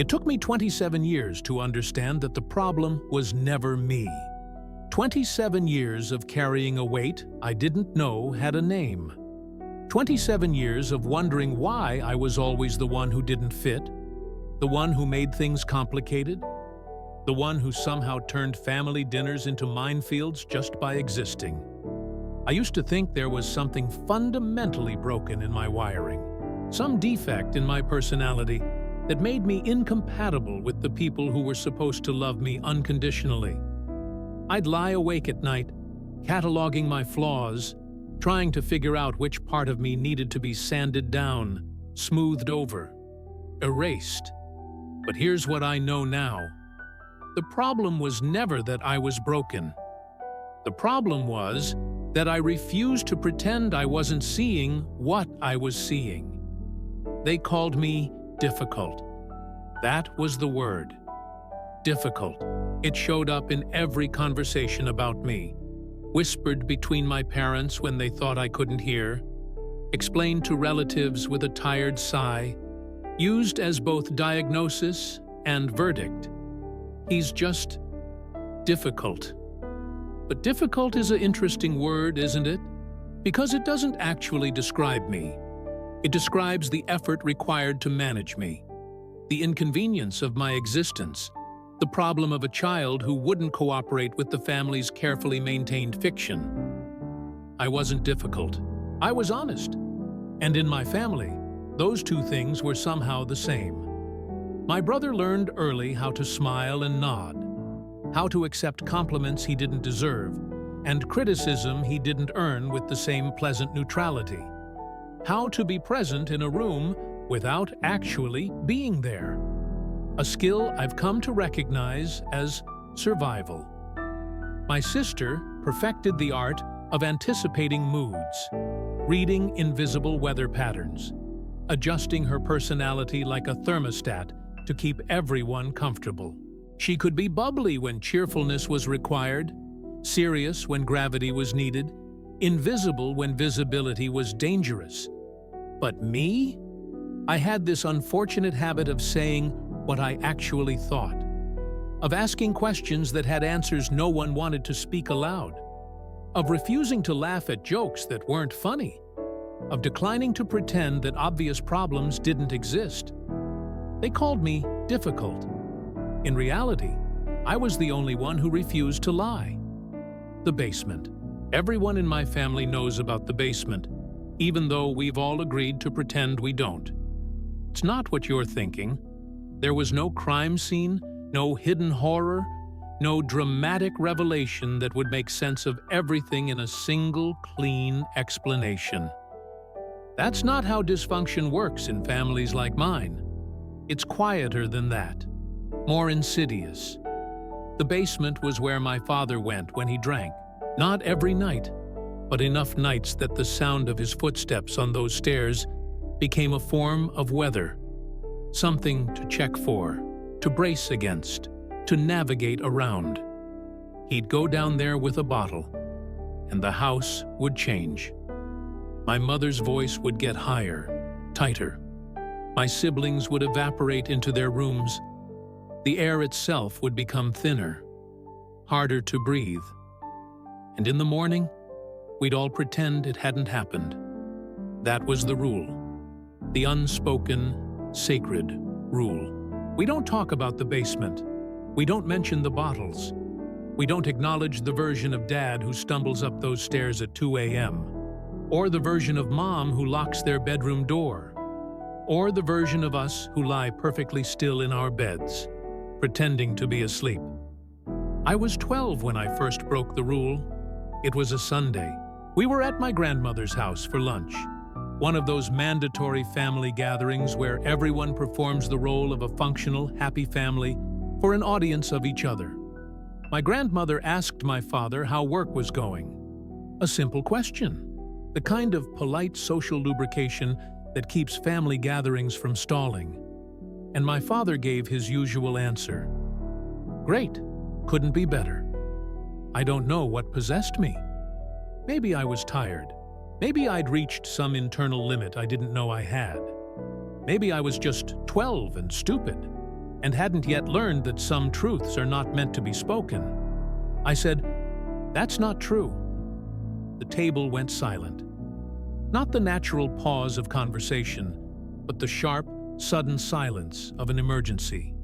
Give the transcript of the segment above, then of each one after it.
It took me 27 years to understand that the problem was never me. 27 years of carrying a weight I didn't know had a name. 27 years of wondering why I was always the one who didn't fit, the one who made things complicated, the one who somehow turned family dinners into minefields just by existing. I used to think there was something fundamentally broken in my wiring, some defect in my personality that made me incompatible with the people who were supposed to love me unconditionally. I'd lie awake at night, cataloging my flaws, trying to figure out which part of me needed to be sanded down, smoothed over, erased. But here's what I know now. The problem was never that I was broken. The problem was that I refused to pretend I wasn't seeing what I was seeing. They called me difficult. That was the word. Difficult. It showed up in every conversation about me, whispered between my parents when they thought I couldn't hear, explained to relatives with a tired sigh, used as both diagnosis and verdict. He's just difficult. But difficult is an interesting word, isn't it? Because it doesn't actually describe me. It describes the effort required to manage me, the inconvenience of my existence, the problem of a child who wouldn't cooperate with the family's carefully maintained fiction. I wasn't difficult. I was honest. And in my family, those two things were somehow the same. My brother learned early how to smile and nod, how to accept compliments he didn't deserve, and criticism he didn't earn with the same pleasant neutrality. How to be present in a room without actually being there. A skill I've come to recognize as survival. My sister perfected the art of anticipating moods, reading invisible weather patterns, adjusting her personality like a thermostat to keep everyone comfortable. She could be bubbly when cheerfulness was required, serious when gravity was needed, invisible when visibility was dangerous. But me? I had this unfortunate habit of saying what I actually thought, of asking questions that had answers no one wanted to speak aloud, of refusing to laugh at jokes that weren't funny, of declining to pretend that obvious problems didn't exist. They called me difficult. In reality, I was the only one who refused to lie. The basement. Everyone in my family knows about the basement, even though we've all agreed to pretend we don't. It's not what you're thinking. There was no crime scene, no hidden horror, no dramatic revelation that would make sense of everything in a single, clean explanation. That's not how dysfunction works in families like mine. It's quieter than that, more insidious. The basement was where my father went when he drank. Not every night, but enough nights that the sound of his footsteps on those stairs became a form of weather, something to check for, to brace against, to navigate around. He'd go down there with a bottle, and the house would change. My mother's voice would get higher, tighter. My siblings would evaporate into their rooms. The air itself would become thinner, harder to breathe. And in the morning, we'd all pretend it hadn't happened. That was the rule. The unspoken, sacred rule. We don't talk about the basement. We don't mention the bottles. We don't acknowledge the version of Dad who stumbles up those stairs at 2 a.m., or the version of Mom who locks their bedroom door, or the version of us who lie perfectly still in our beds, pretending to be asleep. I was 12 when I first broke the rule. It was a Sunday. We were at my grandmother's house for lunch, one of those mandatory family gatherings where everyone performs the role of a functional, happy family for an audience of each other. My grandmother asked my father how work was going. A simple question, the kind of polite social lubrication that keeps family gatherings from stalling. And my father gave his usual answer. Great, couldn't be better. I don't know what possessed me. Maybe I was tired. Maybe I'd reached some internal limit I didn't know I had. Maybe I was just 12 and stupid. and hadn't yet learned that some truths are not meant to be spoken. I said, "That's not true." The table went silent. Not the natural pause of conversation, but the sharp, sudden silence of an emergency.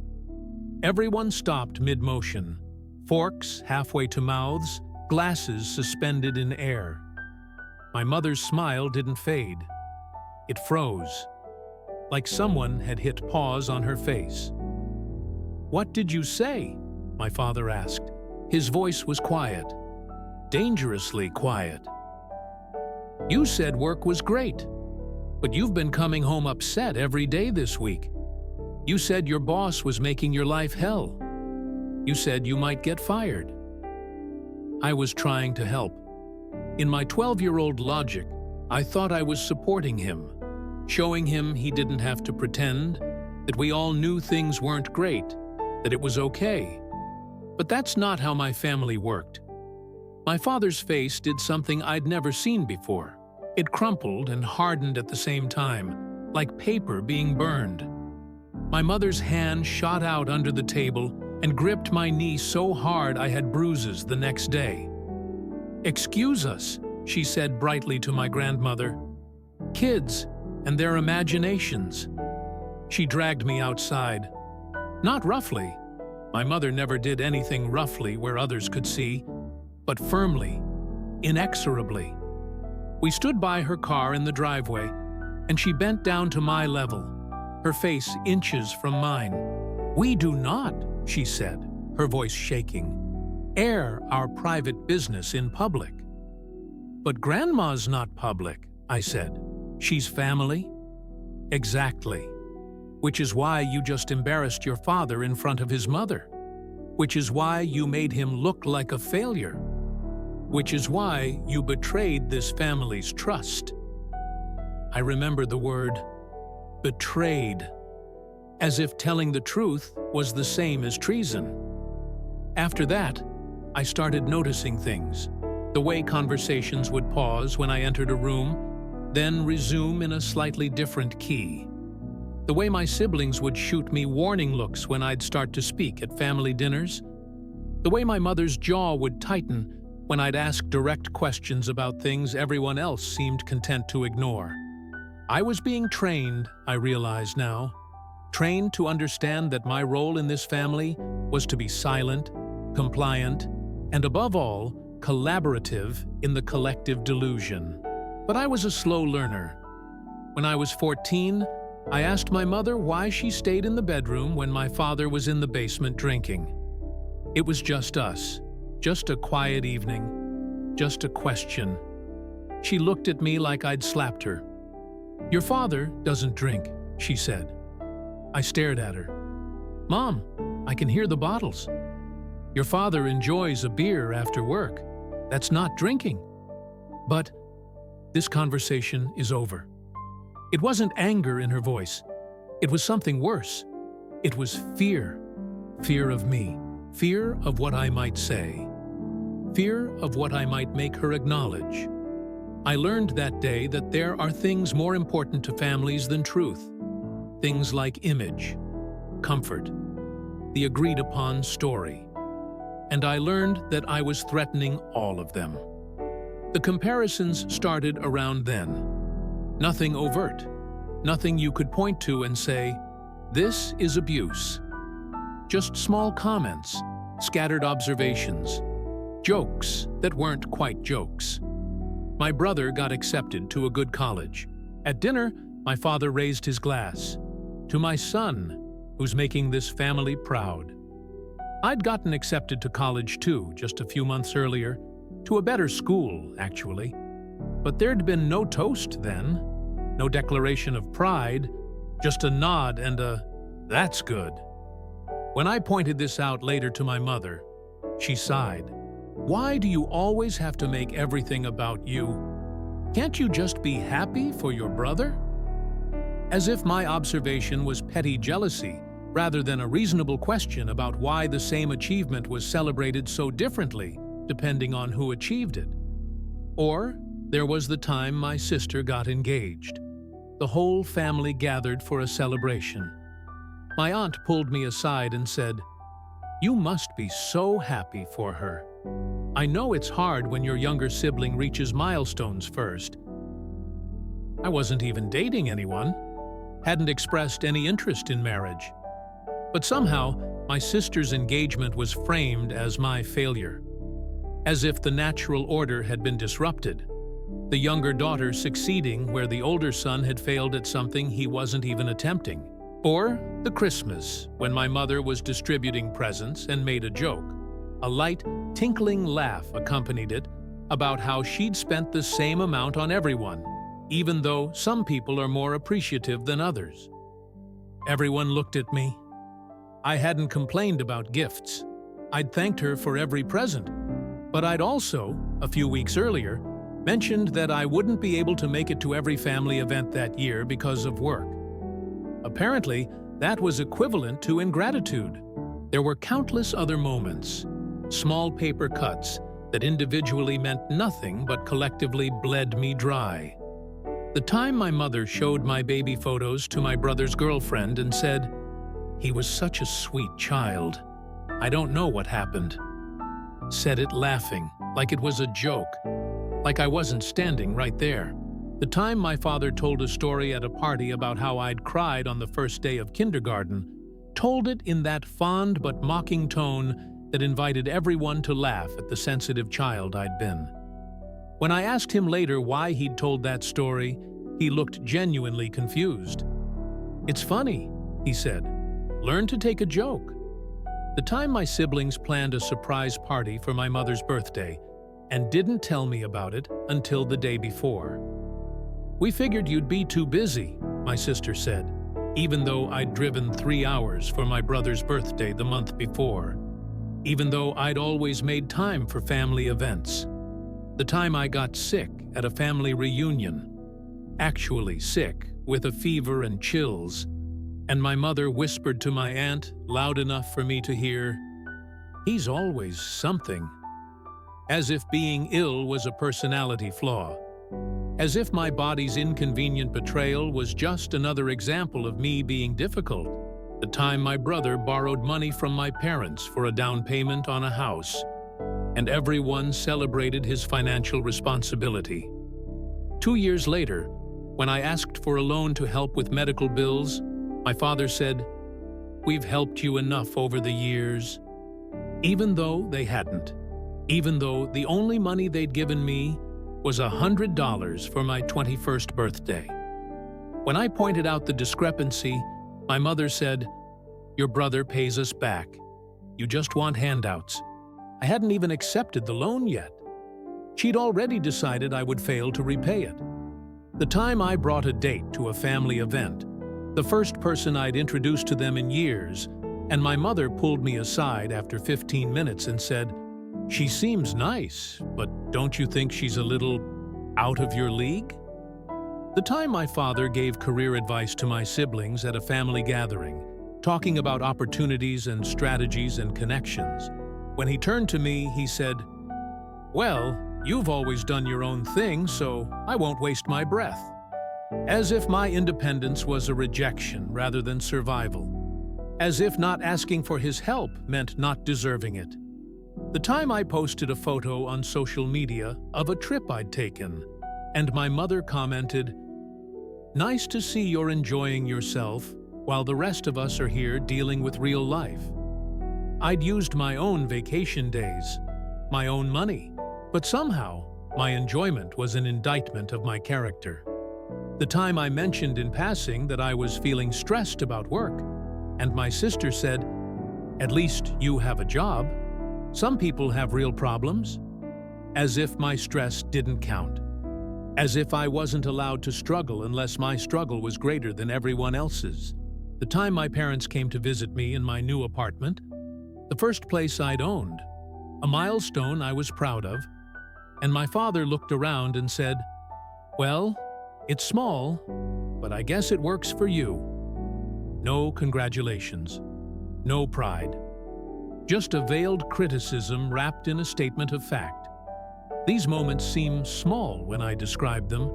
Everyone stopped mid-motion, forks halfway to mouths, glasses suspended in air. My mother's smile didn't fade. It froze, like someone had hit pause on her face. "What did you say?" my father asked. His voice was quiet, dangerously quiet. "You said work was great, but you've been coming home upset every day this week. You said your boss was making your life hell. You said you might get fired." I was trying to help. In my 12-year-old logic, I thought I was supporting him, showing him he didn't have to pretend, that we all knew things weren't great, that it was okay. But that's not how my family worked. My father's face did something I'd never seen before. It crumpled and hardened at the same time, like paper being burned. My mother's hand shot out under the table and gripped my knee so hard I had bruises the next day. "Excuse us," she said brightly to my grandmother. "Kids and their imaginations." She dragged me outside. Not roughly. My mother never did anything roughly where others could see, but firmly, inexorably. We stood by her car in the driveway, and she bent down to my level, her face inches from mine. "We do not," she said, her voice shaking, "air our private business in public." "But Grandma's not public," I said. "She's family." "Exactly. Which is why you just embarrassed your father in front of his mother. Which is why you made him look like a failure. Which is why you betrayed this family's trust." I remember the word betrayed, as if telling the truth was the same as treason. After that, I started noticing things. The way conversations would pause when I entered a room, then resume in a slightly different key. The way my siblings would shoot me warning looks when I'd start to speak at family dinners. The way my mother's jaw would tighten when I'd ask direct questions about things everyone else seemed content to ignore. I was being trained, I realize now, trained to understand that my role in this family was to be silent, compliant, and above all, collaborative in the collective delusion. But I was a slow learner. When I was 14, I asked my mother why she stayed in the bedroom when my father was in the basement drinking. It was just us, just a quiet evening, just a question. She looked at me like I'd slapped her. "Your father doesn't drink," she said. I stared at her. "Mom, I can hear the bottles. Your father enjoys a beer after work. That's not drinking." But this conversation is over. It wasn't anger in her voice. It was something worse. It was fear. Fear of me. Fear of what I might say. Fear of what I might make her acknowledge. I learned that day that there are things more important to families than truth. Things like image, comfort, the agreed-upon story. And I learned that I was threatening all of them. The comparisons started around then. Nothing overt, nothing you could point to and say, "This is abuse." Just small comments, scattered observations, jokes that weren't quite jokes. My brother got accepted to a good college. At dinner, my father raised his glass. "To my son, who's making this family proud." I'd gotten accepted to college too, just a few months earlier, to a better school, actually. But there'd been no toast then, no declaration of pride, just a nod and a, "That's good." When I pointed this out later to my mother, she sighed. "Why do you always have to make everything about you? Can't you just be happy for your brother?" As if my observation was petty jealousy, rather than a reasonable question about why the same achievement was celebrated so differently, depending on who achieved it. Or there was the time my sister got engaged. The whole family gathered for a celebration. My aunt pulled me aside and said, "You must be so happy for her. I know it's hard when your younger sibling reaches milestones first." I wasn't even dating anyone, hadn't expressed any interest in marriage. But somehow, my sister's engagement was framed as my failure, as if the natural order had been disrupted, the younger daughter succeeding where the older son had failed at something he wasn't even attempting. Or the Christmas, when my mother was distributing presents and made a joke. A light, tinkling laugh accompanied it about how she'd spent the same amount on everyone, even though some people are more appreciative than others. Everyone looked at me. I hadn't complained about gifts. I'd thanked her for every present. But I'd also, a few weeks earlier, mentioned that I wouldn't be able to make it to every family event that year because of work. Apparently, that was equivalent to ingratitude. There were countless other moments, small paper cuts that individually meant nothing but collectively bled me dry. The time my mother showed my baby photos to my brother's girlfriend and said, "He was such a sweet child. I don't know what happened." Said it laughing, like it was a joke, like I wasn't standing right there. The time my father told a story at a party about how I'd cried on the first day of kindergarten, told it in that fond but mocking tone that invited everyone to laugh at the sensitive child I'd been. When I asked him later why he'd told that story, he looked genuinely confused. "It's funny," he said. "Learn to take a joke." The time my siblings planned a surprise party for my mother's birthday and didn't tell me about it until the day before. "We figured you'd be too busy," my sister said, even though I'd driven 3 hours for my brother's birthday the month before, even though I'd always made time for family events. The time I got sick at a family reunion, actually sick with a fever and chills, and my mother whispered to my aunt, loud enough for me to hear, "He's always something," as if being ill was a personality flaw, as if my body's inconvenient betrayal was just another example of me being difficult. The time my brother borrowed money from my parents for a down payment on a house, and everyone celebrated his financial responsibility. 2 years later, when I asked for a loan to help with medical bills, my father said, "We've helped you enough over the years," even though they hadn't, even though the only money they'd given me was $100 for my 21st birthday. When I pointed out the discrepancy, my mother said, "Your brother pays us back. You just want handouts." I hadn't even accepted the loan yet. She'd already decided I would fail to repay it. The time I brought a date to a family event, the first person I'd introduced to them in years, and my mother pulled me aside after 15 minutes and said, "She seems nice, but don't you think she's a little out of your league?" The time my father gave career advice to my siblings at a family gathering, talking about opportunities and strategies and connections, when he turned to me, he said, "Well, you've always done your own thing, so I won't waste my breath." As if my independence was a rejection rather than survival. As if not asking for his help meant not deserving it. The time I posted a photo on social media of a trip I'd taken, and my mother commented, "Nice to see you're enjoying yourself while the rest of us are here dealing with real life." I'd used my own vacation days, my own money, but somehow my enjoyment was an indictment of my character. The time I mentioned in passing that I was feeling stressed about work, and my sister said, "At least you have a job. Some people have real problems." As if my stress didn't count. As if I wasn't allowed to struggle unless my struggle was greater than everyone else's. The time my parents came to visit me in my new apartment, the first place I'd owned, a milestone I was proud of, and my father looked around and said, "Well, it's small, but I guess it works for you." No congratulations. No pride. Just a veiled criticism wrapped in a statement of fact. These moments seem small when I describe them.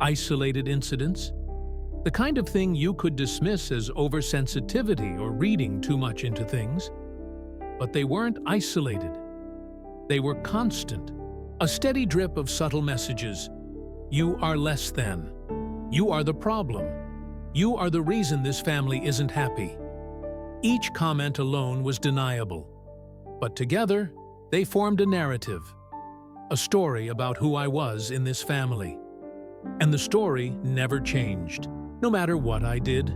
Isolated incidents. The kind of thing you could dismiss as oversensitivity or reading too much into things. But they weren't isolated. They were constant. A steady drip of subtle messages. You are less than. You are the problem. You are the reason this family isn't happy. Each comment alone was deniable. But together, they formed a narrative. A story about who I was in this family. And the story never changed, no matter what I did.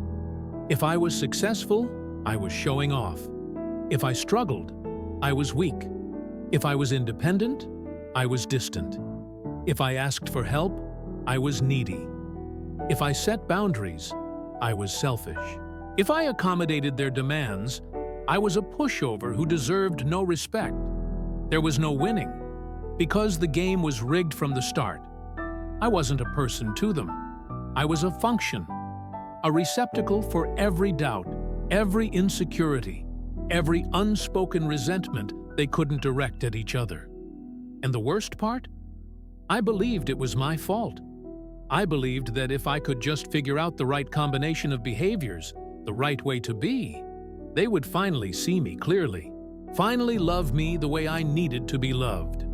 If I was successful, I was showing off. If I struggled, I was weak. If I was independent, I was distant. If I asked for help, I was needy. If I set boundaries, I was selfish. If I accommodated their demands, I was a pushover who deserved no respect. There was no winning, because the game was rigged from the start. I wasn't a person to them. I was a function, a receptacle for every doubt, every insecurity, every unspoken resentment they couldn't direct at each other. And the worst part? I believed it was my fault. I believed that if I could just figure out the right combination of behaviors, the right way to be, they would finally see me clearly, finally love me the way I needed to be loved.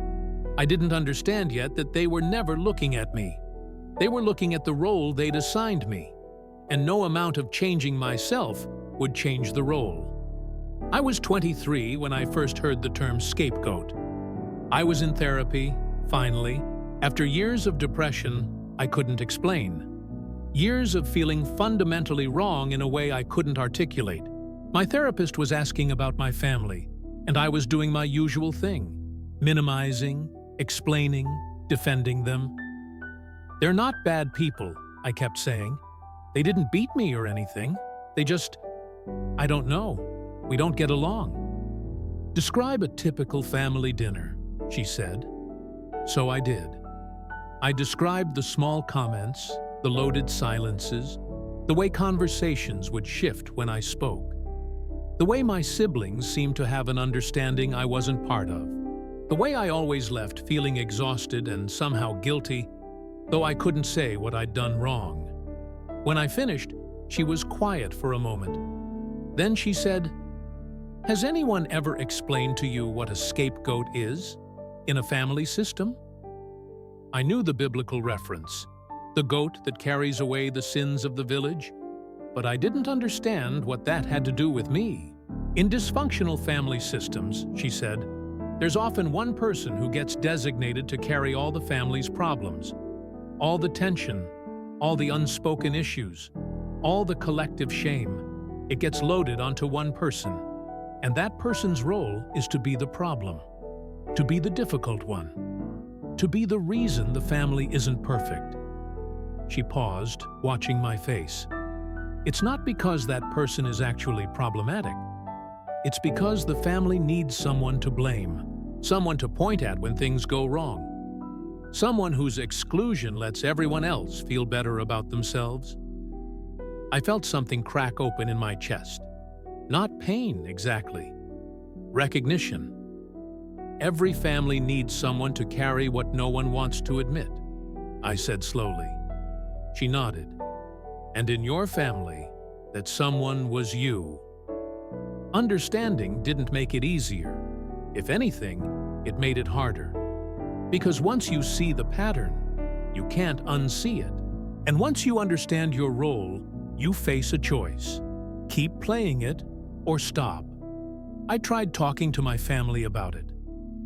I didn't understand yet that they were never looking at me. They were looking at the role they'd assigned me, and no amount of changing myself would change the role. I was 23 when I first heard the term scapegoat. I was in therapy, finally, after years of depression I couldn't explain. Years of feeling fundamentally wrong in a way I couldn't articulate. My therapist was asking about my family, and I was doing my usual thing, minimizing, explaining, defending them. They're not bad people, I kept saying. They didn't beat me or anything. They just, I don't know. We don't get along. Describe a typical family dinner, she said. So I did. I described the small comments, the loaded silences, the way conversations would shift when I spoke, the way my siblings seemed to have an understanding I wasn't part of, the way I always left feeling exhausted and somehow guilty, though I couldn't say what I'd done wrong. When I finished, she was quiet for a moment. Then she said, "Has anyone ever explained to you what a scapegoat is in a family system?" I knew the biblical reference, the goat that carries away the sins of the village, but I didn't understand what that had to do with me. In dysfunctional family systems, she said, there's often one person who gets designated to carry all the family's problems, all the tension, all the unspoken issues, all the collective shame. It gets loaded onto one person, and that person's role is to be the problem, to be the difficult one, to be the reason the family isn't perfect. She paused, watching my face. It's not because that person is actually problematic. It's because the family needs someone to blame, someone to point at when things go wrong, someone whose exclusion lets everyone else feel better about themselves. I felt something crack open in my chest. Not pain, exactly. Recognition. Every family needs someone to carry what no one wants to admit, I said slowly. She nodded. And in your family, that someone was you. Understanding didn't make it easier. If anything, it made it harder. Because once you see the pattern, you can't unsee it. And once you understand your role, you face a choice. Keep playing it or stop. I tried talking to my family about it.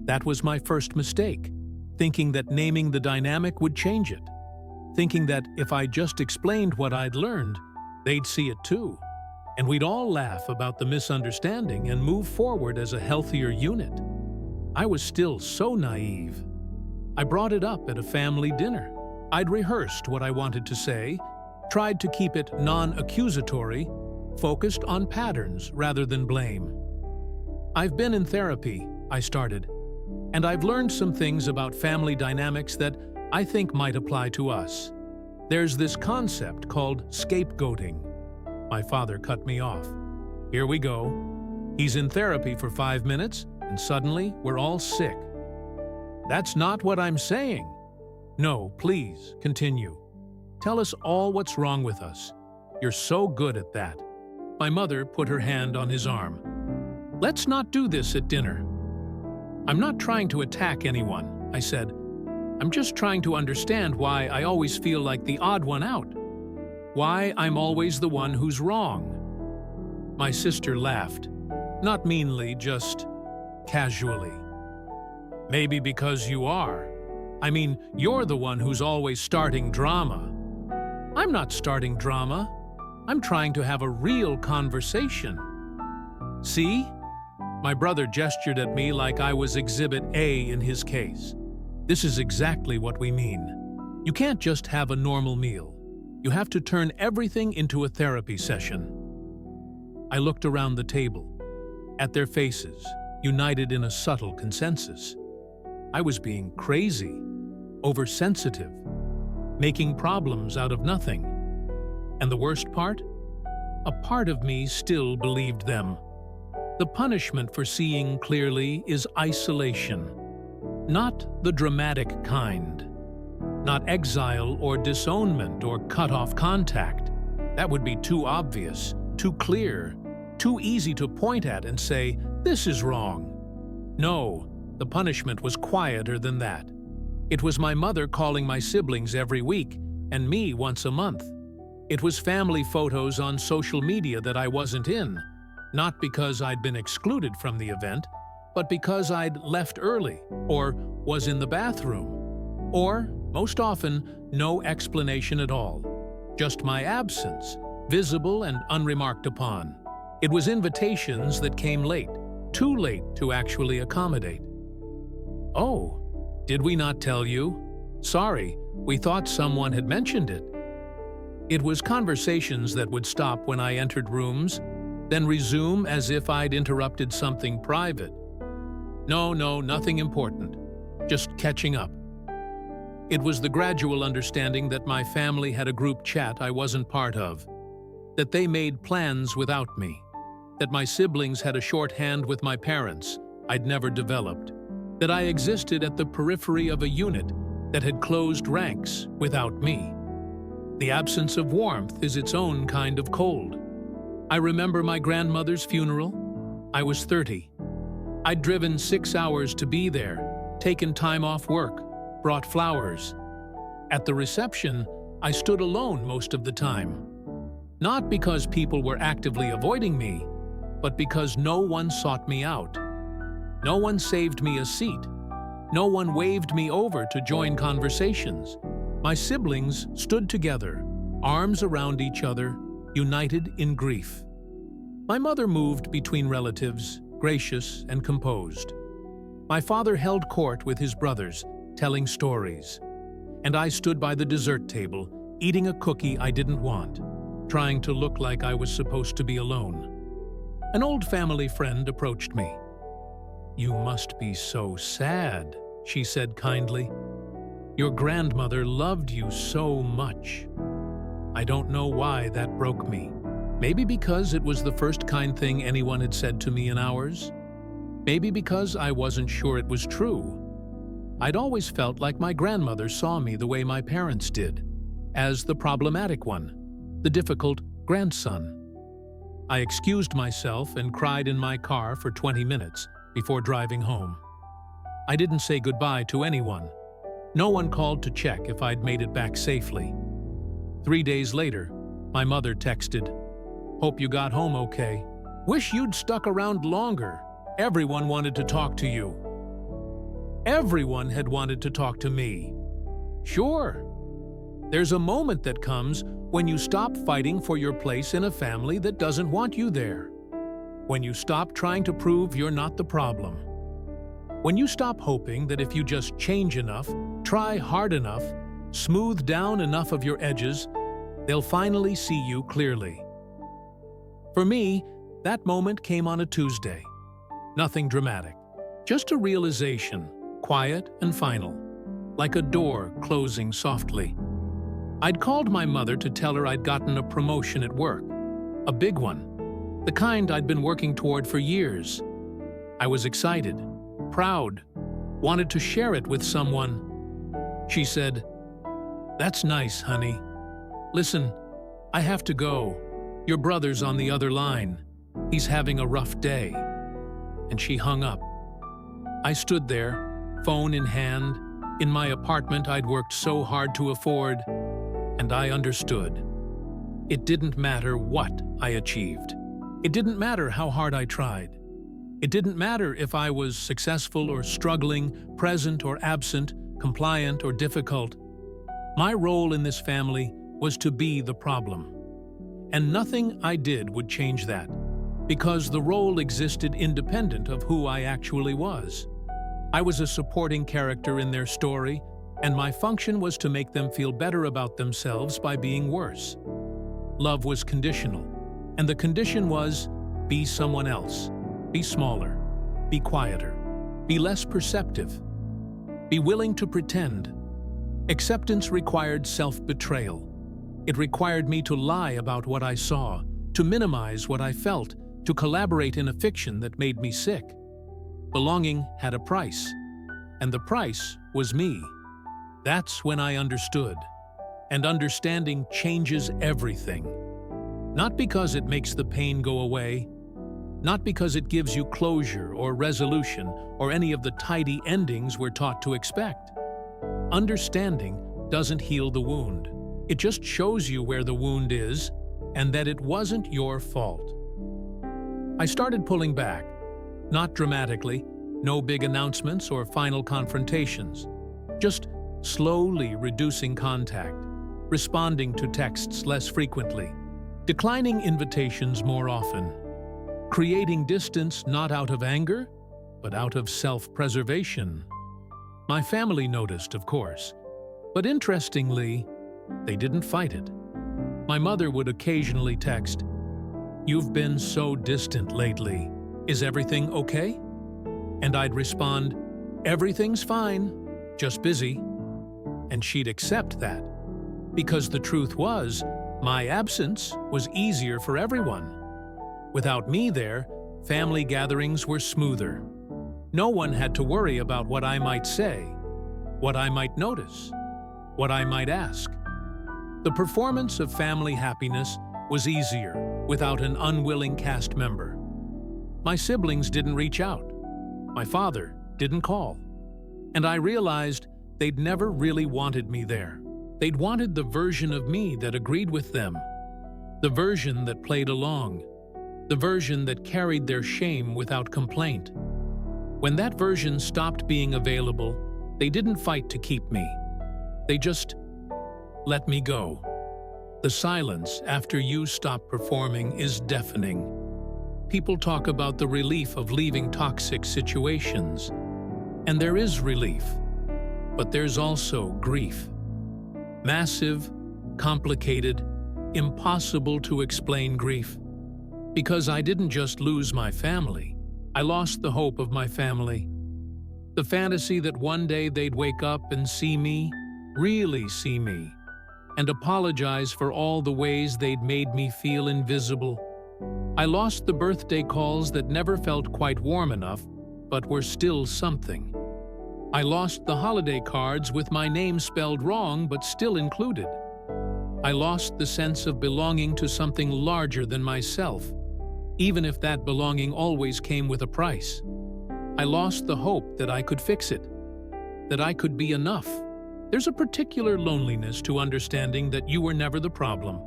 That was my first mistake, thinking that naming the dynamic would change it. Thinking that if I just explained what I'd learned, they'd see it too. And we'd all laugh about the misunderstanding and move forward as a healthier unit. I was still so naive. I brought it up at a family dinner. I'd rehearsed what I wanted to say, tried to keep it non-accusatory, focused on patterns rather than blame. I've been in therapy, I started, and I've learned some things about family dynamics that I think might apply to us. There's this concept called scapegoating. My father cut me off. Here we go. He's in therapy for 5 minutes, and suddenly we're all sick. That's not what I'm saying. No, please, continue. Tell us all what's wrong with us. You're so good at that." My mother put her hand on his arm. "Let's not do this at dinner." "I'm not trying to attack anyone," I said. "I'm just trying to understand why I always feel like the odd one out. Why I'm always the one who's wrong." My sister laughed. Not meanly, just casually. "Maybe because you are. I mean, you're the one who's always starting drama." "I'm not starting drama. I'm trying to have a real conversation." "See?" My brother gestured at me like I was Exhibit A in his case. "This is exactly what we mean. You can't just have a normal meal. You have to turn everything into a therapy session." I looked around the table, at their faces, united in a subtle consensus. I was being crazy, oversensitive, making problems out of nothing. And the worst part? A part of me still believed them. The punishment for seeing clearly is isolation. Not the dramatic kind. Not exile or disownment or cut-off contact. That would be too obvious, too clear, too easy to point at and say, "This is wrong." No, the punishment was quieter than that. It was my mother calling my siblings every week and me once a month. It was family photos on social media that I wasn't in, not because I'd been excluded from the event, but because I'd left early or was in the bathroom. Or, most often, no explanation at all. Just my absence, visible and unremarked upon. It was invitations that came late, too late to actually accommodate. "Oh, did we not tell you? Sorry, we thought someone had mentioned it." It was conversations that would stop when I entered rooms, then resume as if I'd interrupted something private. No, nothing important. Just catching up. It was the gradual understanding that my family had a group chat I wasn't part of, that they made plans without me, that my siblings had a shorthand with my parents I'd never developed, that I existed at the periphery of a unit that had closed ranks without me. The absence of warmth is its own kind of cold. I remember my grandmother's funeral. I was 30. I'd driven 6 hours to be there, taken time off work, brought flowers. At the reception, I stood alone most of the time. Not because people were actively avoiding me, but because no one sought me out. No one saved me a seat. No one waved me over to join conversations. My siblings stood together, arms around each other, united in grief. My mother moved between relatives, gracious and composed. My father held court with his brothers, telling stories. And I stood by the dessert table, eating a cookie I didn't want, trying to look like I was supposed to be alone. An old family friend approached me. "You must be so sad," she said kindly. "Your grandmother loved you so much." I don't know why that broke me. Maybe because it was the first kind thing anyone had said to me in hours. Maybe because I wasn't sure it was true. I'd always felt like my grandmother saw me the way my parents did, as the problematic one, the difficult grandson. I excused myself and cried in my car for 20 minutes before driving home. I didn't say goodbye to anyone. No one called to check if I'd made it back safely. 3 days later, my mother texted, "Hope you got home okay. Wish you'd stuck around longer. Everyone wanted to talk to you." Everyone had wanted to talk to me. Sure. There's a moment that comes when you stop fighting for your place in a family that doesn't want you there. When you stop trying to prove you're not the problem. When you stop hoping that if you just change enough, try hard enough, smooth down enough of your edges, they'll finally see you clearly. For me, that moment came on a Tuesday. Nothing dramatic. Just a realization, quiet and final, like a door closing softly. I'd called my mother to tell her I'd gotten a promotion at work. A big one. The kind I'd been working toward for years. I was excited, proud, wanted to share it with someone. She said, "That's nice, honey. "Listen, I have to go. Your brother's on the other line. He's having a rough day." And she hung up. I stood there, phone in hand, in my apartment I'd worked so hard to afford, and I understood. It didn't matter what I achieved. It didn't matter how hard I tried. It didn't matter if I was successful or struggling, present or absent, compliant or difficult. My role in this family was to be the problem. And nothing I did would change that, because the role existed independent of who I actually was. I was a supporting character in their story, and my function was to make them feel better about themselves by being worse. Love was conditional, and the condition was, be someone else, be smaller, be quieter, be less perceptive, be willing to pretend. Acceptance required self-betrayal. It required me to lie about what I saw, to minimize what I felt, to collaborate in a fiction that made me sick. Belonging had a price, and the price was me. That's when I understood. And understanding changes everything. Not because it makes the pain go away, not because it gives you closure or resolution or any of the tidy endings we're taught to expect. Understanding doesn't heal the wound. It just shows you where the wound is and that it wasn't your fault. I started pulling back, not dramatically, no big announcements or final confrontations, just slowly reducing contact, responding to texts less frequently, declining invitations more often, creating distance not out of anger, but out of self-preservation. My family noticed, of course, but interestingly, they didn't fight it. My mother would occasionally text, "You've been so distant lately. Is everything okay?" And I'd respond, "Everything's fine, just busy." And she'd accept that, because the truth was, my absence was easier for everyone. Without me there, family gatherings were smoother. No one had to worry about what I might say, what I might notice, what I might ask. The performance of family happiness was easier without an unwilling cast member. My siblings didn't reach out. My father didn't call. And I realized they'd never really wanted me there. They'd wanted the version of me that agreed with them, the version that played along, the version that carried their shame without complaint. When that version stopped being available, they didn't fight to keep me. They just let me go. The silence after you stop performing is deafening. People talk about the relief of leaving toxic situations. And there is relief, but there's also grief. Massive, complicated, impossible to explain grief. Because I didn't just lose my family, I lost the hope of my family. The fantasy that one day they'd wake up and see me, really see me, and apologize for all the ways they'd made me feel invisible. I lost the birthday calls that never felt quite warm enough, but were still something. I lost the holiday cards with my name spelled wrong but still included. I lost the sense of belonging to something larger than myself, even if that belonging always came with a price. I lost the hope that I could fix it, that I could be enough. There's a particular loneliness to understanding that you were never the problem,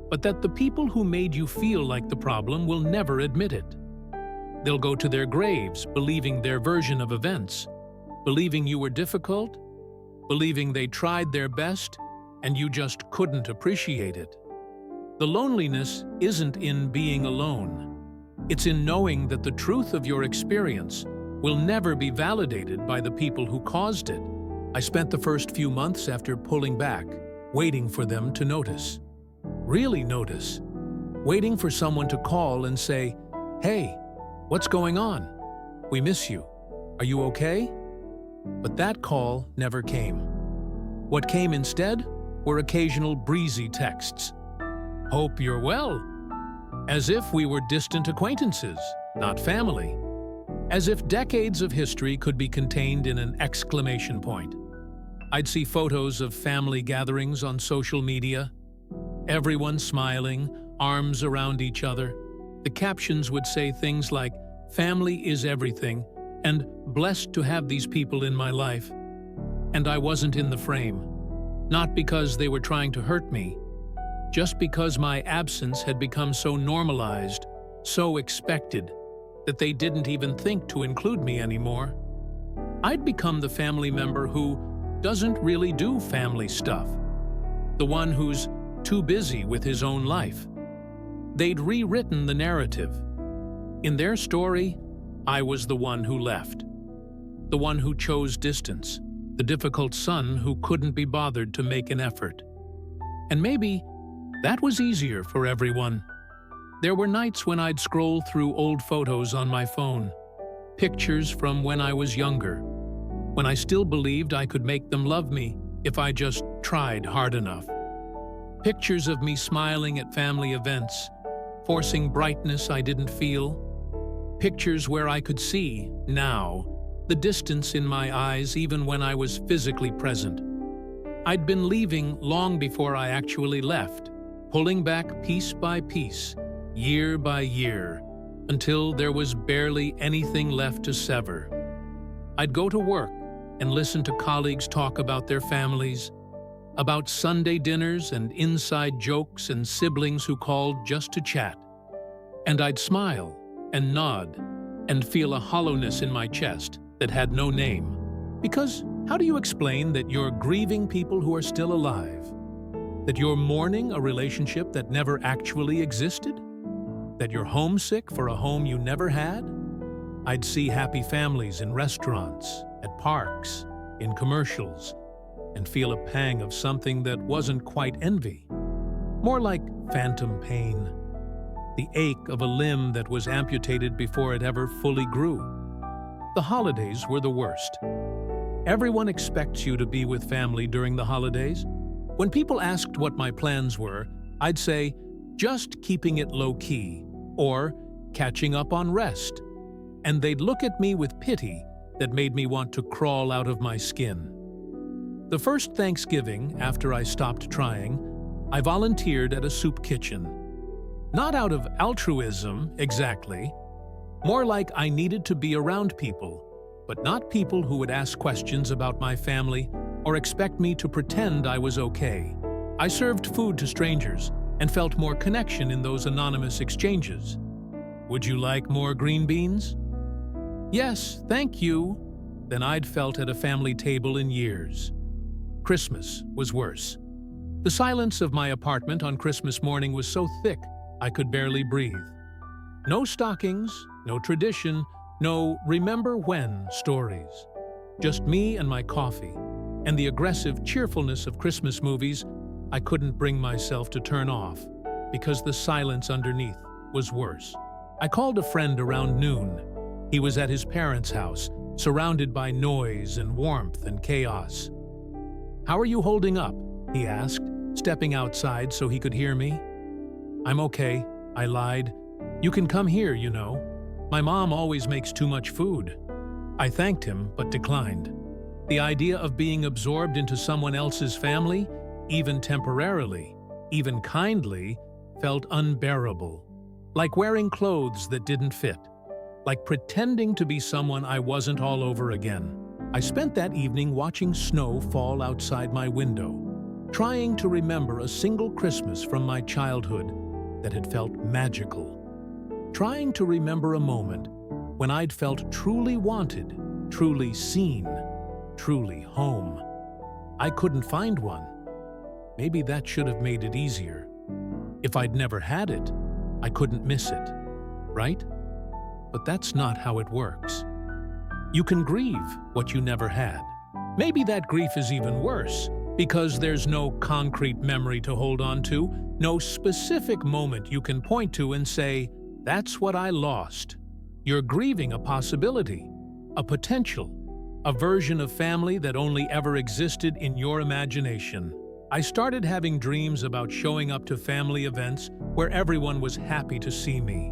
but that the people who made you feel like the problem will never admit it. They'll go to their graves believing their version of events, believing you were difficult, believing they tried their best and you just couldn't appreciate it. The loneliness isn't in being alone. It's in knowing that the truth of your experience will never be validated by the people who caused it. I spent the first few months after pulling back, waiting for them to notice. Really notice. Waiting for someone to call and say, "Hey, what's going on? We miss you. Are you okay?" But that call never came. What came instead were occasional breezy texts. "Hope you're well." As if we were distant acquaintances, not family. As if decades of history could be contained in an exclamation point. I'd see photos of family gatherings on social media, Everyone smiling, arms around each other. The captions would say things like, "Family is everything," and "Blessed to have these people in my life." And I wasn't in the frame. Not because they were trying to hurt me, just because my absence had become so normalized, so expected, that they didn't even think to include me anymore. I'd become the family member who doesn't really do family stuff, the one who's too busy with his own life. They'd rewritten the narrative. In their story, I was the one who left, the one who chose distance, the difficult son who couldn't be bothered to make an effort. And maybe that was easier for everyone. There were nights when I'd scroll through old photos on my phone, pictures from when I was younger, when I still believed I could make them love me if I just tried hard enough. Pictures of me smiling at family events, forcing brightness I didn't feel. Pictures where I could see, now, the distance in my eyes even when I was physically present. I'd been leaving long before I actually left, pulling back piece by piece, year by year, until there was barely anything left to sever. I'd go to work and listen to colleagues talk about their families, about Sunday dinners and inside jokes and siblings who called just to chat. And I'd smile and nod and feel a hollowness in my chest that had no name. Because how do you explain that you're grieving people who are still alive? That you're mourning a relationship that never actually existed? That you're homesick for a home you never had? I'd see happy families in restaurants, at parks, in commercials, and feel a pang of something that wasn't quite envy. More like phantom pain. The ache of a limb that was amputated before it ever fully grew. The holidays were the worst. Everyone expects you to be with family during the holidays. When people asked what my plans were, I'd say, just keeping it low-key, or catching up on rest. And they'd look at me with pity that made me want to crawl out of my skin. The first Thanksgiving after I stopped trying, I volunteered at a soup kitchen. Not out of altruism, exactly. More like I needed to be around people, but not people who would ask questions about my family or expect me to pretend I was okay. I served food to strangers and felt more connection in those anonymous exchanges. Would you like more green beans? Yes, thank you, than I'd felt at a family table in years. Christmas was worse. The silence of my apartment on Christmas morning was so thick I could barely breathe. No stockings, no tradition, no remember when stories. Just me and my coffee, and the aggressive cheerfulness of Christmas movies I couldn't bring myself to turn off because the silence underneath was worse. I called a friend around noon. He was at his parents' house, surrounded by noise and warmth and chaos. "How are you holding up?" he asked, stepping outside so he could hear me. "I'm okay," I lied. "You can come here, you know. My mom always makes too much food." I thanked him, but declined. The idea of being absorbed into someone else's family, even temporarily, even kindly, felt unbearable. Like wearing clothes that didn't fit. Like pretending to be someone I wasn't all over again. I spent that evening watching snow fall outside my window, trying to remember a single Christmas from my childhood that had felt magical. Trying to remember a moment when I'd felt truly wanted, truly seen, truly home. I couldn't find one. Maybe that should have made it easier. If I'd never had it, I couldn't miss it, right? But that's not how it works. You can grieve what you never had. Maybe that grief is even worse, because there's no concrete memory to hold on to, no specific moment you can point to and say, "That's what I lost." You're grieving a possibility, a potential, a version of family that only ever existed in your imagination. I started having dreams about showing up to family events where everyone was happy to see me.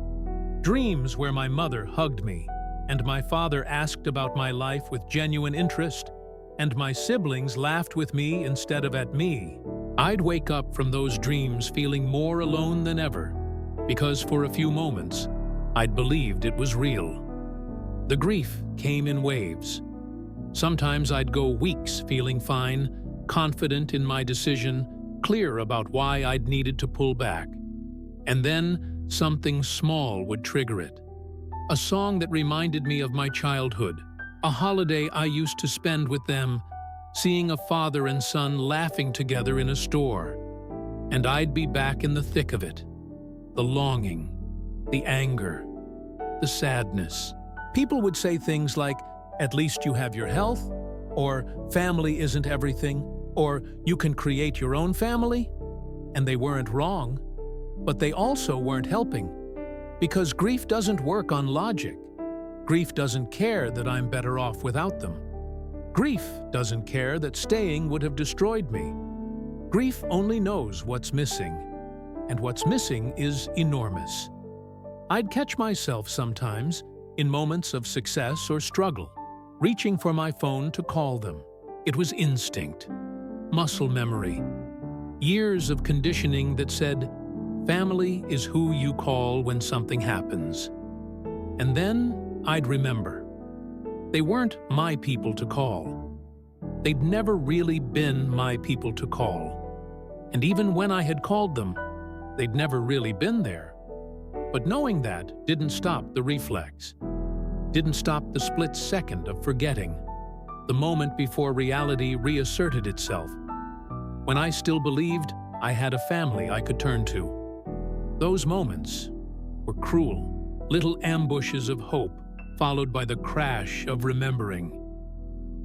Dreams where my mother hugged me, and my father asked about my life with genuine interest, and my siblings laughed with me instead of at me. I'd wake up from those dreams feeling more alone than ever, because for a few moments, I'd believed it was real. The grief came in waves. Sometimes I'd go weeks feeling fine, confident in my decision, clear about why I'd needed to pull back. And then something small would trigger it. A song that reminded me of my childhood, a holiday I used to spend with them, seeing a father and son laughing together in a store. And I'd be back in the thick of it. The longing, the anger, the sadness. People would say things like, "At least you have your health," or "Family isn't everything," or "You can create your own family." And they weren't wrong, but they also weren't helping. Because grief doesn't work on logic. Grief doesn't care that I'm better off without them. Grief doesn't care that staying would have destroyed me. Grief only knows what's missing, and what's missing is enormous. I'd catch myself sometimes, in moments of success or struggle, reaching for my phone to call them. It was instinct, muscle memory, years of conditioning that said, family is who you call when something happens. And then I'd remember. They weren't my people to call. They'd never really been my people to call. And even when I had called them, they'd never really been there. But knowing that didn't stop the reflex. Didn't stop the split second of forgetting. The moment before reality reasserted itself. When I still believed I had a family I could turn to. Those moments were cruel, little ambushes of hope, followed by the crash of remembering.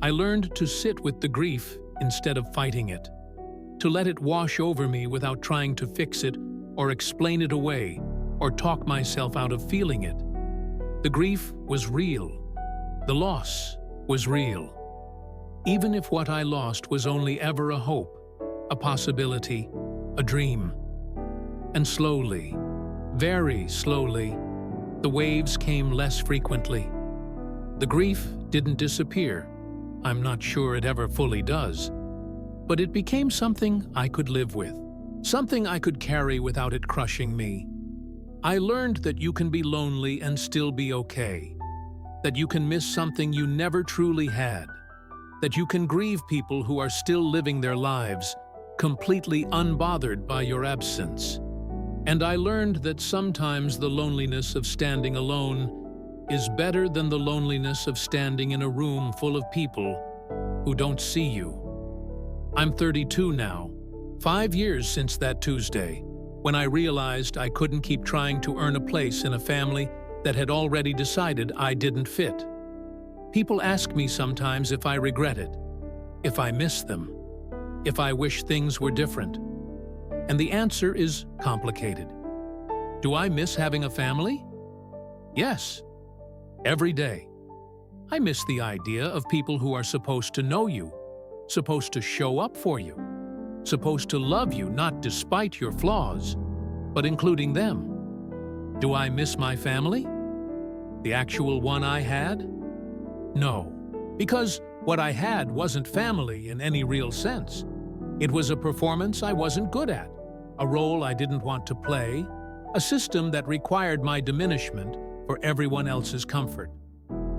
I learned to sit with the grief instead of fighting it, to let it wash over me without trying to fix it or explain it away or talk myself out of feeling it. The grief was real. The loss was real. Even if what I lost was only ever a hope, a possibility, a dream. And slowly, very slowly, the waves came less frequently. The grief didn't disappear. I'm not sure it ever fully does. But it became something I could live with, something I could carry without it crushing me. I learned that you can be lonely and still be okay, that you can miss something you never truly had, that you can grieve people who are still living their lives, completely unbothered by your absence. And I learned that sometimes the loneliness of standing alone is better than the loneliness of standing in a room full of people who don't see you. I'm 32 now, 5 years since that Tuesday, when I realized I couldn't keep trying to earn a place in a family that had already decided I didn't fit. People ask me sometimes if I regret it, if I miss them, if I wish things were different. And the answer is complicated. Do I miss having a family? Yes, every day. I miss the idea of people who are supposed to know you, supposed to show up for you, supposed to love you not despite your flaws, but including them. Do I miss my family? The actual one I had? No, because what I had wasn't family in any real sense. It was a performance I wasn't good at, a role I didn't want to play, a system that required my diminishment for everyone else's comfort.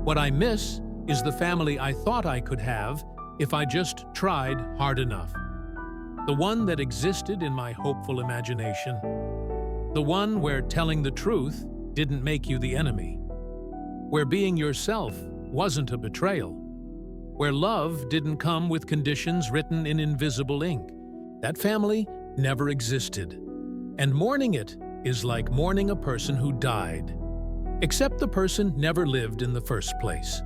What I miss is the family I thought I could have if I just tried hard enough. The one that existed in my hopeful imagination. The one where telling the truth didn't make you the enemy. Where being yourself wasn't a betrayal. Where love didn't come with conditions written in invisible ink. That family never existed. And mourning it is like mourning a person who died. Except the person never lived in the first place.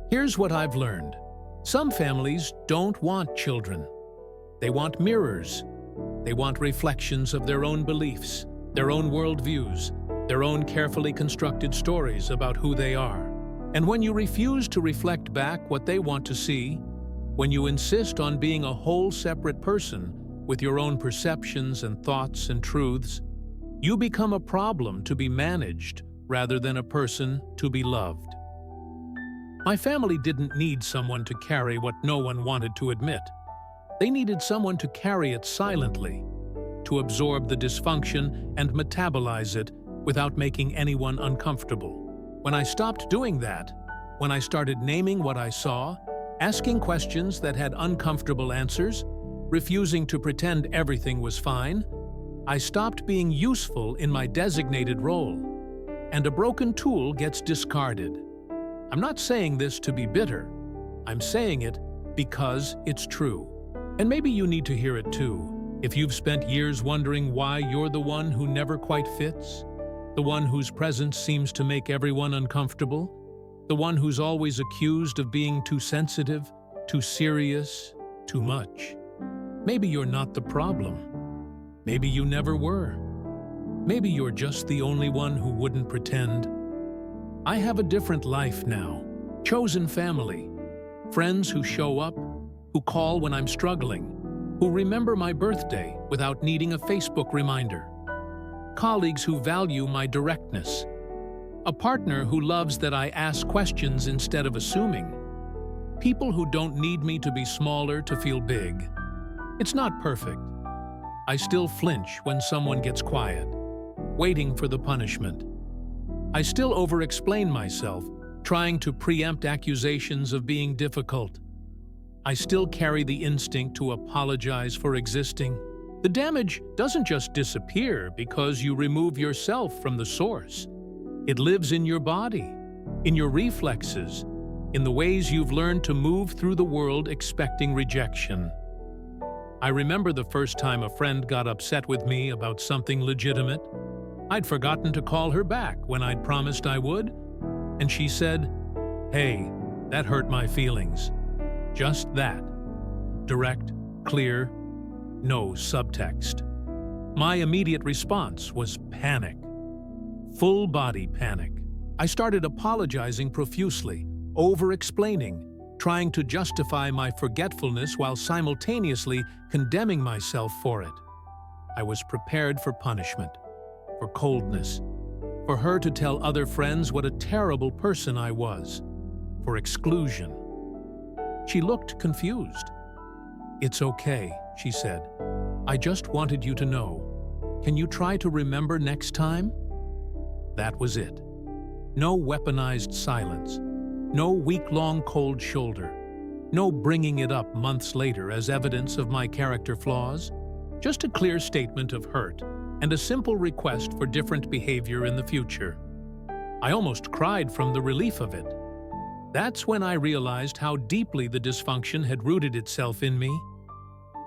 Here's what I've learned. Some families don't want children. They want mirrors. They want reflections of their own beliefs, their own worldviews, their own carefully constructed stories about who they are. And when you refuse to reflect back what they want to see, when you insist on being a whole separate person with your own perceptions and thoughts and truths, you become a problem to be managed rather than a person to be loved. My family didn't need someone to carry what no one wanted to admit. They needed someone to carry it silently, to absorb the dysfunction and metabolize it without making anyone uncomfortable. When I stopped doing that, when I started naming what I saw, asking questions that had uncomfortable answers, refusing to pretend everything was fine, I stopped being useful in my designated role, and a broken tool gets discarded. I'm not saying this to be bitter. I'm saying it because it's true. And maybe you need to hear it too. If you've spent years wondering why you're the one who never quite fits, the one whose presence seems to make everyone uncomfortable, the one who's always accused of being too sensitive, too serious, too much. Maybe you're not the problem. Maybe you never were. Maybe you're just the only one who wouldn't pretend. I have a different life now. Chosen family. Friends who show up, who call when I'm struggling, who remember my birthday without needing a Facebook reminder. Colleagues who value my directness. A partner who loves that I ask questions instead of assuming. People who don't need me to be smaller to feel big. It's not perfect. I still flinch when someone gets quiet, waiting for the punishment. I still over-explain myself, trying to preempt accusations of being difficult. I still carry the instinct to apologize for existing. The damage doesn't just disappear because you remove yourself from the source. It lives in your body, in your reflexes, in the ways you've learned to move through the world expecting rejection. I remember the first time a friend got upset with me about something legitimate. I'd forgotten to call her back when I'd promised I would, and she said, "Hey, that hurt my feelings." Just that. Direct, clear, no subtext. My immediate response was panic. Full-body panic. I started apologizing profusely, over-explaining, trying to justify my forgetfulness while simultaneously condemning myself for it. I was prepared for punishment, for coldness, for her to tell other friends what a terrible person I was, for exclusion. She looked confused. "It's okay," she said. "I just wanted you to know. Can you try to remember next time?" That was it. No weaponized silence. No week-long cold shoulder. No bringing it up months later as evidence of my character flaws. Just a clear statement of hurt and a simple request for different behavior in the future. I almost cried from the relief of it. That's when I realized how deeply the dysfunction had rooted itself in me.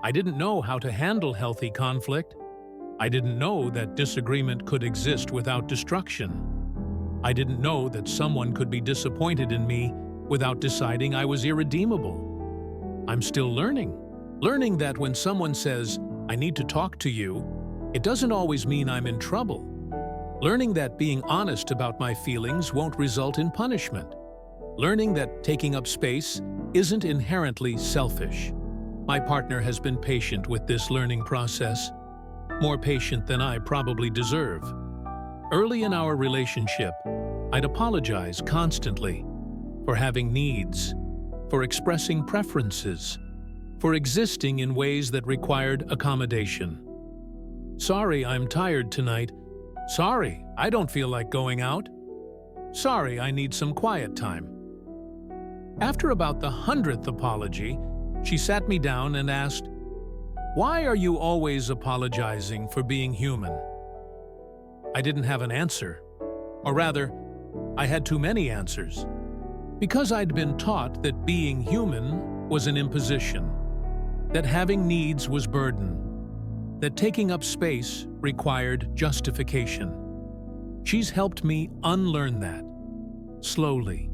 I didn't know how to handle healthy conflict. I didn't know that disagreement could exist without destruction. I didn't know that someone could be disappointed in me without deciding I was irredeemable. I'm still learning. Learning that when someone says, "I need to talk to you," it doesn't always mean I'm in trouble. Learning that being honest about my feelings won't result in punishment. Learning that taking up space isn't inherently selfish. My partner has been patient with this learning process, more patient than I probably deserve. Early in our relationship, I'd apologize constantly for having needs, for expressing preferences, for existing in ways that required accommodation. "Sorry, I'm tired tonight. Sorry, I don't feel like going out. Sorry, I need some quiet time." After about the 100th apology, she sat me down and asked, "Why are you always apologizing for being human?" I didn't have an answer. Or rather, I had too many answers. Because I'd been taught that being human was an imposition, that having needs was burden, that taking up space required justification. She's helped me unlearn that, slowly,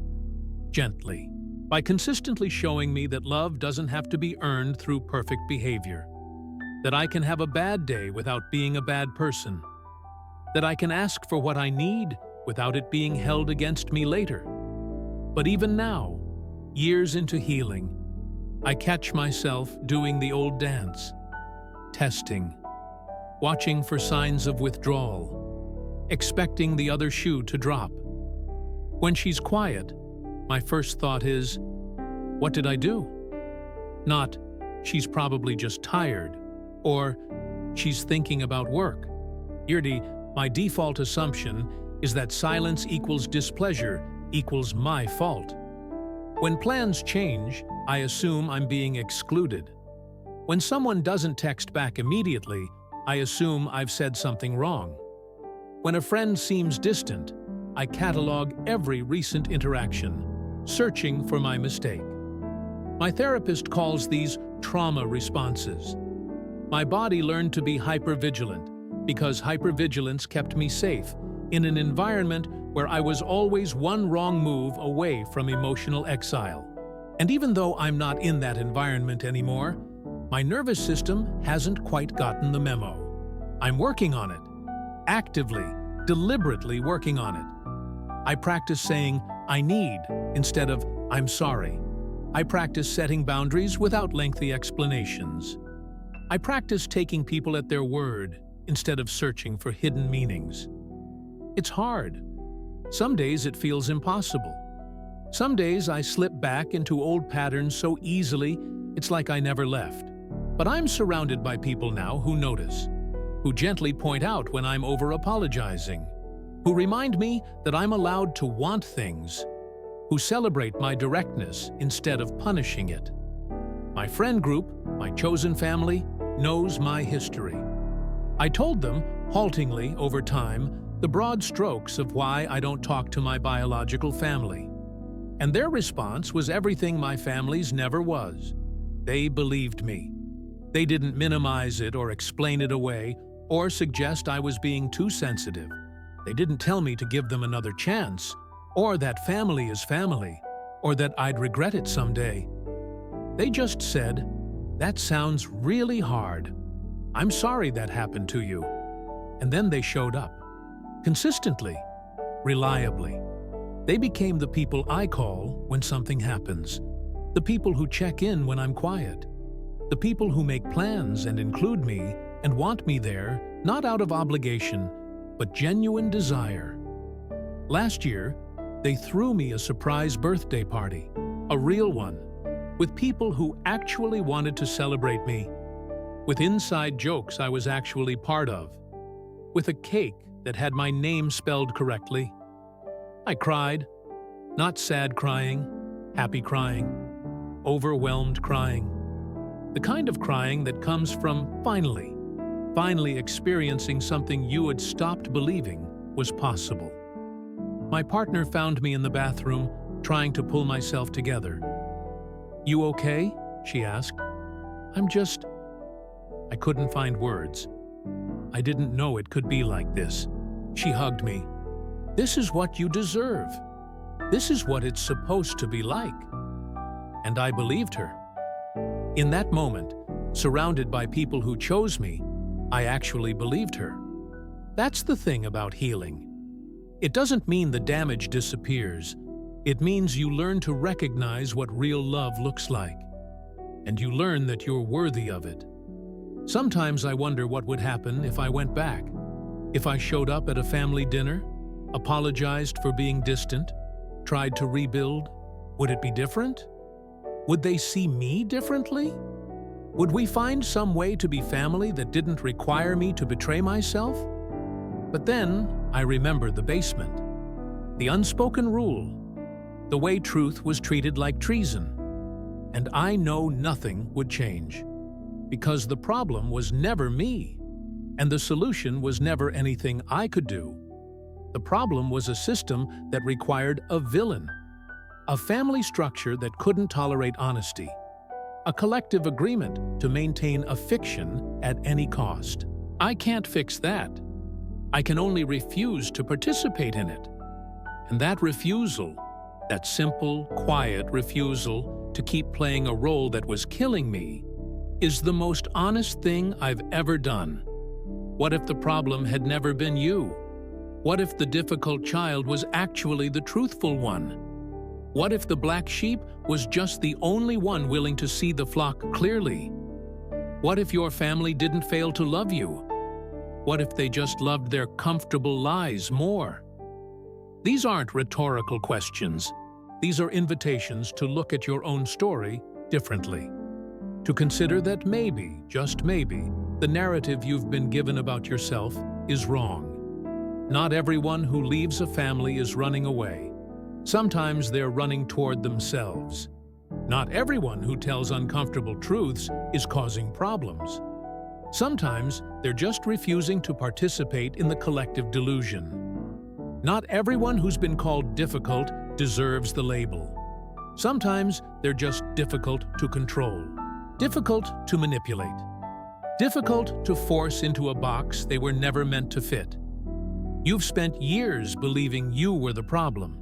gently, by consistently showing me that love doesn't have to be earned through perfect behavior, that I can have a bad day without being a bad person, that I can ask for what I need without it being held against me later. But even now, years into healing, I catch myself doing the old dance, testing, watching for signs of withdrawal, expecting the other shoe to drop. When she's quiet, my first thought is, what did I do? Not, she's probably just tired, or she's thinking about work. My default assumption is that silence equals displeasure equals my fault. When plans change, I assume I'm being excluded. When someone doesn't text back immediately, I assume I've said something wrong. When a friend seems distant, I catalog every recent interaction, searching for my mistake. My therapist calls these trauma responses. My body learned to be hypervigilant because hypervigilance kept me safe in an environment where I was always one wrong move away from emotional exile. And even though I'm not in that environment anymore, my nervous system hasn't quite gotten the memo. I'm working on it, actively, deliberately working on it. I practice saying, I need, instead of, I'm sorry. I practice setting boundaries without lengthy explanations. I practice taking people at their word instead of searching for hidden meanings. It's hard. Some days it feels impossible. Some days I slip back into old patterns so easily it's like I never left. But I'm surrounded by people now who notice, who gently point out when I'm over-apologizing, who remind me that I'm allowed to want things, who celebrate my directness instead of punishing it. My friend group, my chosen family, knows my history. I told them, haltingly over time, the broad strokes of why I don't talk to my biological family. And their response was everything my family's never was. They believed me. They didn't minimize it or explain it away or suggest I was being too sensitive. They didn't tell me to give them another chance, or that family is family, or that I'd regret it someday. They just said, that sounds really hard. I'm sorry that happened to you. And then they showed up. Consistently, reliably. They became the people I call when something happens. The people who check in when I'm quiet. The people who make plans and include me and want me there, not out of obligation, but genuine desire. Last year, they threw me a surprise birthday party, a real one, with people who actually wanted to celebrate me, with inside jokes I was actually part of, with a cake that had my name spelled correctly. I cried, not sad crying, happy crying, overwhelmed crying. The kind of crying that comes from finally experiencing something you had stopped believing was possible. My partner found me in the bathroom, trying to pull myself together. "You okay?" she asked. I couldn't find words. I didn't know it could be like this. She hugged me. "This is what you deserve. This is what it's supposed to be like." And I believed her. In that moment, surrounded by people who chose me, I actually believed her. That's the thing about healing. It doesn't mean the damage disappears. It means you learn to recognize what real love looks like. And you learn that you're worthy of it. Sometimes I wonder what would happen if I went back. If I showed up at a family dinner, apologized for being distant, tried to rebuild, would it be different? Would they see me differently? Would we find some way to be family that didn't require me to betray myself? But then I remembered the basement, the unspoken rule, the way truth was treated like treason. And I know nothing would change, because the problem was never me, and the solution was never anything I could do. The problem was a system that required a villain, a family structure that couldn't tolerate honesty, a collective agreement to maintain a fiction at any cost. I can't fix that. I can only refuse to participate in it. And that refusal, that simple, quiet refusal to keep playing a role that was killing me, is the most honest thing I've ever done. What if the problem had never been you? What if the difficult child was actually the truthful one? What if the black sheep was just the only one willing to see the flock clearly? What if your family didn't fail to love you? What if they just loved their comfortable lies more? These aren't rhetorical questions. These are invitations to look at your own story differently. To consider that maybe, just maybe, the narrative you've been given about yourself is wrong. Not everyone who leaves a family is running away. Sometimes they're running toward themselves. Not everyone who tells uncomfortable truths is causing problems. Sometimes they're just refusing to participate in the collective delusion. Not everyone who's been called difficult deserves the label. Sometimes they're just difficult to control, difficult to manipulate, difficult to force into a box they were never meant to fit. You've spent years believing you were the problem,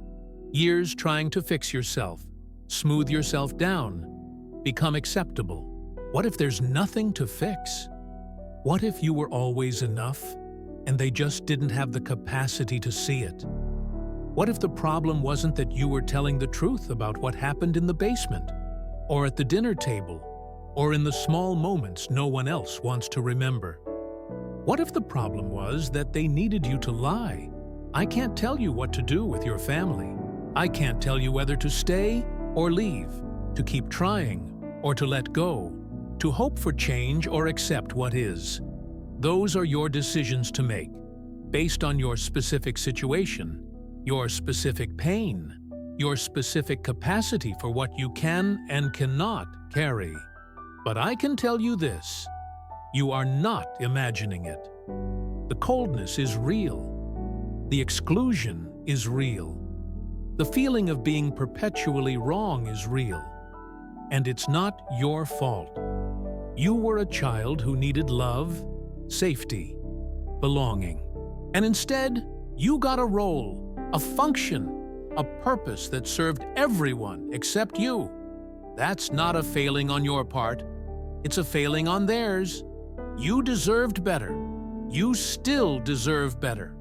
years trying to fix yourself, smooth yourself down, become acceptable. What if there's nothing to fix? What if you were always enough, and they just didn't have the capacity to see it? What if the problem wasn't that you were telling the truth about what happened in the basement, or at the dinner table, or in the small moments no one else wants to remember? What if the problem was that they needed you to lie? I can't tell you what to do with your family. I can't tell you whether to stay or leave, to keep trying or to let go, to hope for change or accept what is. Those are your decisions to make, based on your specific situation, your specific pain, your specific capacity for what you can and cannot carry. But I can tell you this: you are not imagining it. The coldness is real. The exclusion is real. The feeling of being perpetually wrong is real. And it's not your fault. You were a child who needed love, safety, belonging. And instead, you got a role, a function, a purpose that served everyone except you. That's not a failing on your part. It's a failing on theirs. You deserved better. You still deserve better.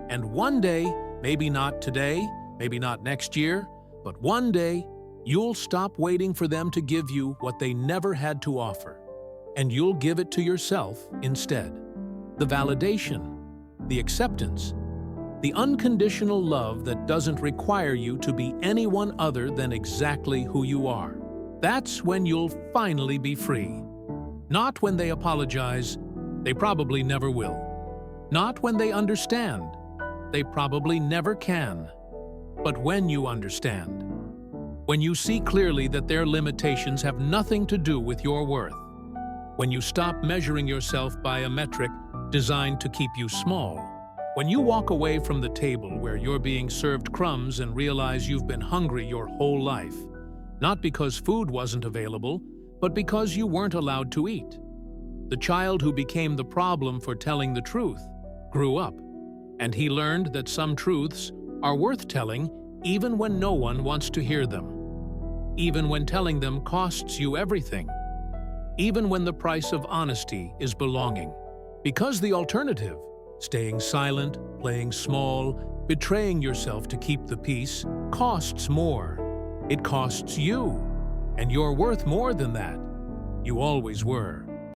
And one day, maybe not today, maybe not next year, but one day, you'll stop waiting for them to give you what they never had to offer, and you'll give it to yourself instead. The validation, the acceptance, the unconditional love that doesn't require you to be anyone other than exactly who you are. That's when you'll finally be free. Not when they apologize. They probably never will. Not when they understand. They probably never can. But when you understand, when you see clearly that their limitations have nothing to do with your worth, when you stop measuring yourself by a metric designed to keep you small, when you walk away from the table where you're being served crumbs and realize you've been hungry your whole life, not because food wasn't available, but because you weren't allowed to eat. The child who became the problem for telling the truth grew up, and he learned that some truths are worth telling even when no one wants to hear them, even when telling them costs you everything, even when the price of honesty is belonging. Because the alternative, staying silent, playing small, betraying yourself to keep the peace, costs more. It costs you, and you're worth more than that. You always were.